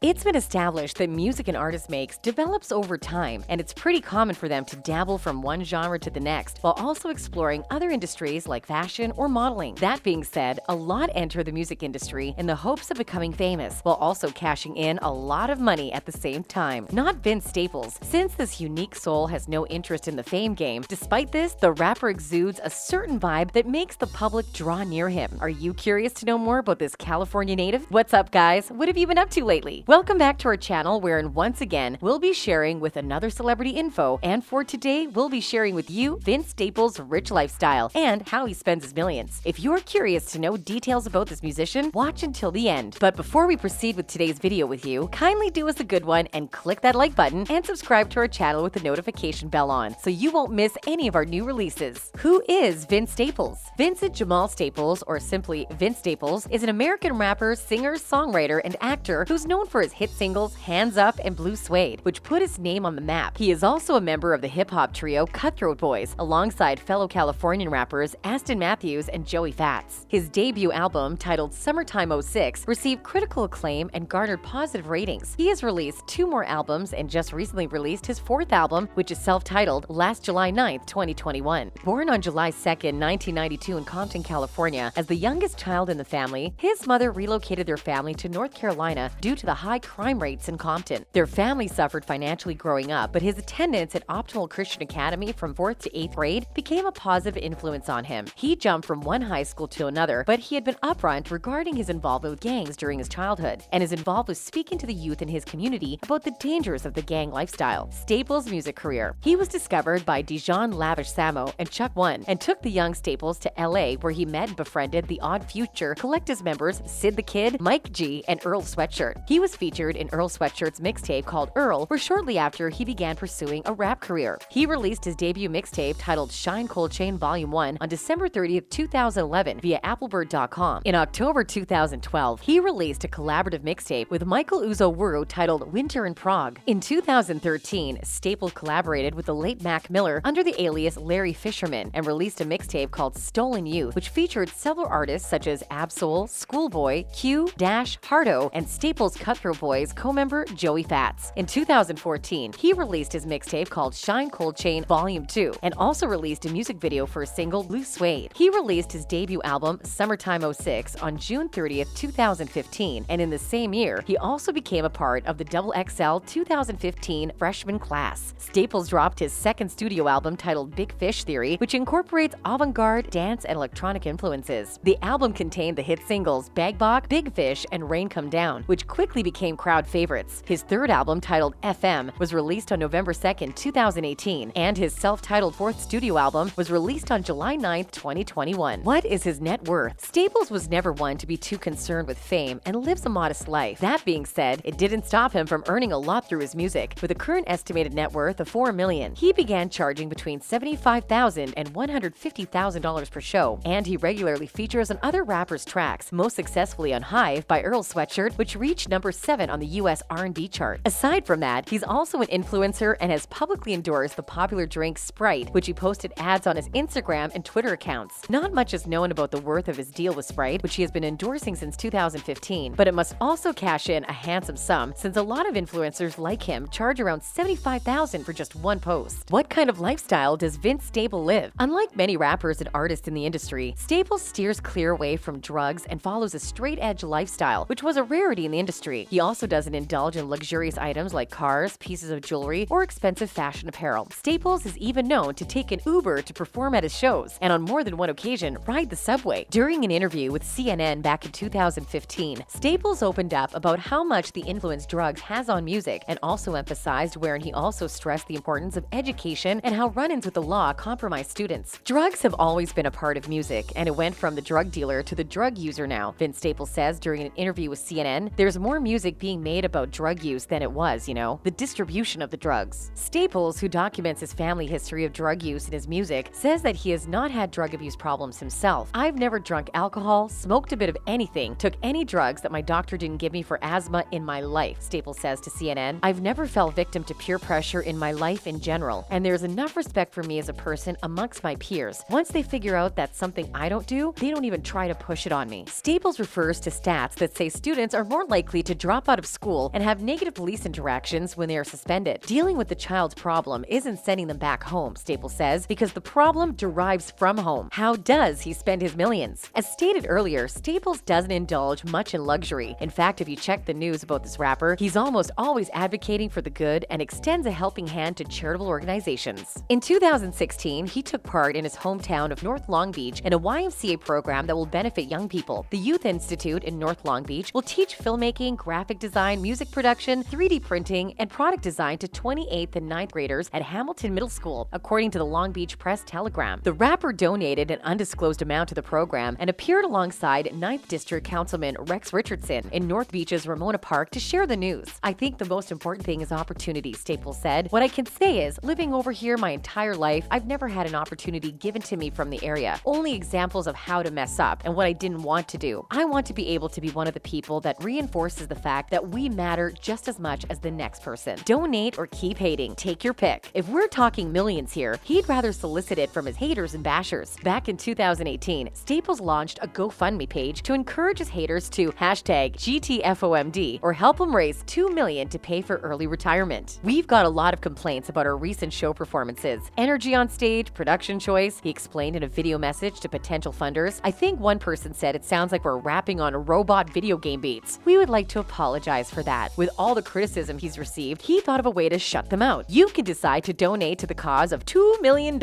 It's been established that music an artist makes develops over time, and it's pretty common for them to dabble from one genre to the next, while also exploring other industries like fashion or modeling. That being said, a lot enter the music industry in the hopes of becoming famous, while also cashing in a lot of money at the same time. Not Vince Staples, since this unique soul has no interest in the fame game. Despite this, the rapper exudes a certain vibe that makes the public draw near him. Are you curious to know more about this California native? What's up, guys? What have you been up to lately? Welcome back to our channel, wherein once again, we'll be sharing with another celebrity info, and for today, we'll be sharing with you Vince Staples' rich lifestyle and how he spends his millions. If you're curious to know details about this musician, watch until the end. But before we proceed with today's video with you, kindly do us a good one and click that like button and subscribe to our channel with the notification bell on so you won't miss any of our new releases. Who is Vince Staples? Vincent Jamal Staples, or simply Vince Staples, is an American rapper, singer, songwriter, and actor who's known for his hit singles Hands Up and Blue Suede, which put his name on the map. He is also a member of the hip-hop trio Cutthroat Boys, alongside fellow Californian rappers Aston Matthews and Joey Fatts. His debut album, titled Summertime '06, received critical acclaim and garnered positive ratings. He has released 2 more albums and just recently released his 4th album, which is self-titled, last July 9th, 2021. Born on July 2nd, 1992 in Compton, California, as the youngest child in the family, his mother relocated their family to North Carolina due to the high crime rates in Compton. Their family suffered financially growing up, but his attendance at Optimal Christian Academy from 4th to 8th grade became a positive influence on him. He jumped from one high school to another, but he had been upfront regarding his involvement with gangs during his childhood, and is involved with speaking to the youth in his community about the dangers of the gang lifestyle. Staples' music career. He was discovered by Dijon Lavish Samo and Chuck One, and took the young Staples to LA, where he met and befriended the Odd Future Collective's members Sid the Kid, Mike G, and Earl Sweatshirt. He was featured in Earl Sweatshirt's mixtape called Earl, where shortly after he began pursuing a rap career. He released his debut mixtape titled Shine Cold Chain Volume 1 on December 30th, 2011 via applebird.com. In October 2012, he released a collaborative mixtape with Michael Uzo Wuru titled Winter in Prague. In 2013, Staples collaborated with the late Mac Miller under the alias Larry Fisherman and released a mixtape called Stolen Youth, which featured several artists such as Absol, Schoolboy, Q, Dash, Hardo, and Staples' Cutthroat Boys co-member Joey Fatts. In 2014, he released his mixtape called Shine Cold Chain Volume 2 and also released a music video for his single Blue Suede. He released his debut album Summertime '06 on June 30th, 2015, and in the same year, he also became a part of the XXL 2015 freshman class. Staples dropped his 2nd studio album titled Big Fish Theory, which incorporates avant-garde, dance, and electronic influences. The album contained the hit singles Bag Bok, Big Fish, and Rain Come Down, which quickly became crowd favorites. His 3rd album, titled FM, was released on November 2nd, 2018, and his self-titled 4th studio album was released on July 9th, 2021. What is his net worth? Staples was never one to be too concerned with fame and lives a modest life. That being said, it didn't stop him from earning a lot through his music. With a current estimated net worth of $4 million, he began charging between $75,000 and $150,000 per show, and he regularly features on other rappers' tracks, most successfully on Hive by Earl Sweatshirt, which reached number 7 on the US R&B chart. Aside from that, he's also an influencer and has publicly endorsed the popular drink Sprite, which he posted ads on his Instagram and Twitter accounts. Not much is known about the worth of his deal with Sprite, which he has been endorsing since 2015, but it must also cash in a handsome sum, since a lot of influencers like him charge around $75,000 for just one post. What kind of lifestyle does Vince Staples live? Unlike many rappers and artists in the industry, Staples steers clear away from drugs and follows a straight-edge lifestyle, which was a rarity in the industry. He also doesn't indulge in luxurious items like cars, pieces of jewelry, or expensive fashion apparel. Staples is even known to take an Uber to perform at his shows, and on more than one occasion, ride the subway. During an interview with CNN back in 2015, Staples opened up about how much the influence drugs has on music, and also emphasized wherein he also stressed the importance of education and how run-ins with the law compromise students. Drugs have always been a part of music, and it went from the drug dealer to the drug user now. Vince Staples says during an interview with CNN, there's more music being made about drug use than it was, the distribution of the drugs. Staples, who documents his family history of drug use in his music, says that he has not had drug abuse problems himself. I've never drunk alcohol, smoked a bit of anything, took any drugs that my doctor didn't give me for asthma in my life, Staples says to CNN. I've never fell victim to peer pressure in my life in general, and there's enough respect for me as a person amongst my peers. Once they figure out that's something I don't do, they don't even try to push it on me. Staples refers to stats that say students are more likely to drop drop out of school, and have negative police interactions when they are suspended. Dealing with the child's problem isn't sending them back home, Staples says, because the problem derives from home. How does he spend his millions? As stated earlier, Staples doesn't indulge much in luxury. In fact, if you check the news about this rapper, he's almost always advocating for the good and extends a helping hand to charitable organizations. In 2016, he took part in his hometown of North Long Beach in a YMCA program that will benefit young people. The Youth Institute in North Long Beach will teach filmmaking, graphic design, music production, 3D printing, and product design to 28th and 9th graders at Hamilton Middle School, according to the Long Beach Press-Telegram. The rapper donated an undisclosed amount to the program and appeared alongside 9th District Councilman Rex Richardson in North Beach's Ramona Park to share the news. "I think the most important thing is opportunity," Staples said. "What I can say is, living over here my entire life, I've never had an opportunity given to me from the area. Only examples of how to mess up and what I didn't want to do. I want to be able to be one of the people that reinforces the fact that we matter just as much as the next person. Donate or keep hating. Take your pick." If we're talking millions here, he'd rather solicit it from his haters and bashers. Back in 2018, Staples launched a GoFundMe page to encourage his haters to hashtag GTFOMD or help him raise $2 million to pay for early retirement. "We've got a lot of complaints about our recent show performances. Energy on stage, production choice," he explained in a video message to potential funders. "I think one person said it sounds like we're rapping on robot video game beats. We would like to apologize for that." With all the criticism he's received, he thought of a way to shut them out. "You can decide to donate to the cause of $2 million,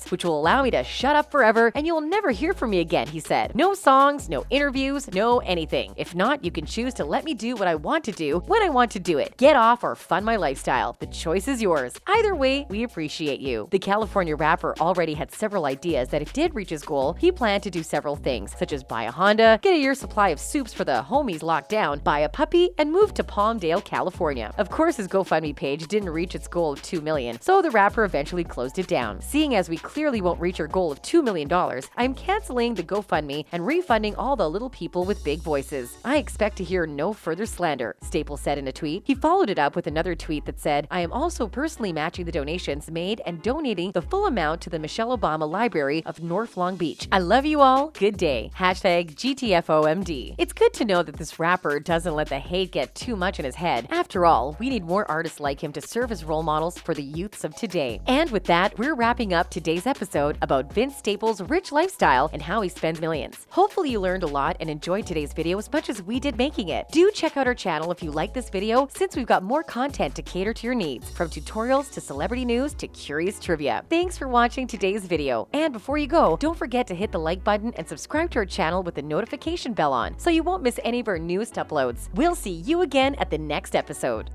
which will allow me to shut up forever and you'll never hear from me again," he said. "No songs, no interviews, no anything. If not, you can choose to let me do what I want to do when I want to do it. Get off or fund my lifestyle. The choice is yours. Either way, we appreciate you." The California rapper already had several ideas that if he did reach his goal, he planned to do several things, such as buy a Honda, get a year's supply of soups for the homies locked down, buy a puppy, and move to Palmdale, California. Of course, his GoFundMe page didn't reach its goal of $2 million, so the rapper eventually closed it down. "Seeing as we clearly won't reach our goal of $2 million, I'm canceling the GoFundMe and refunding all the little people with big voices. I expect to hear no further slander," Staples said in a tweet. He followed it up with another tweet that said, "I am also personally matching the donations made and donating the full amount to the Michelle Obama Library of North Long Beach. I love you all. Good day. Hashtag GTFOMD." It's good to know that this rapper doesn't let the hate get too much in his head. After all, we need more artists like him to serve as role models for the youths of today. And with that, we're wrapping up today's episode about Vince Staples' rich lifestyle and how he spends millions. Hopefully you learned a lot and enjoyed today's video as much as we did making it. Do check out our channel if you like this video, since we've got more content to cater to your needs, from tutorials to celebrity news to curious trivia. Thanks for watching today's video. And before you go, don't forget to hit the like button and subscribe to our channel with the notification bell on so you won't miss any of our newest uploads. We'll see you again at the next episode.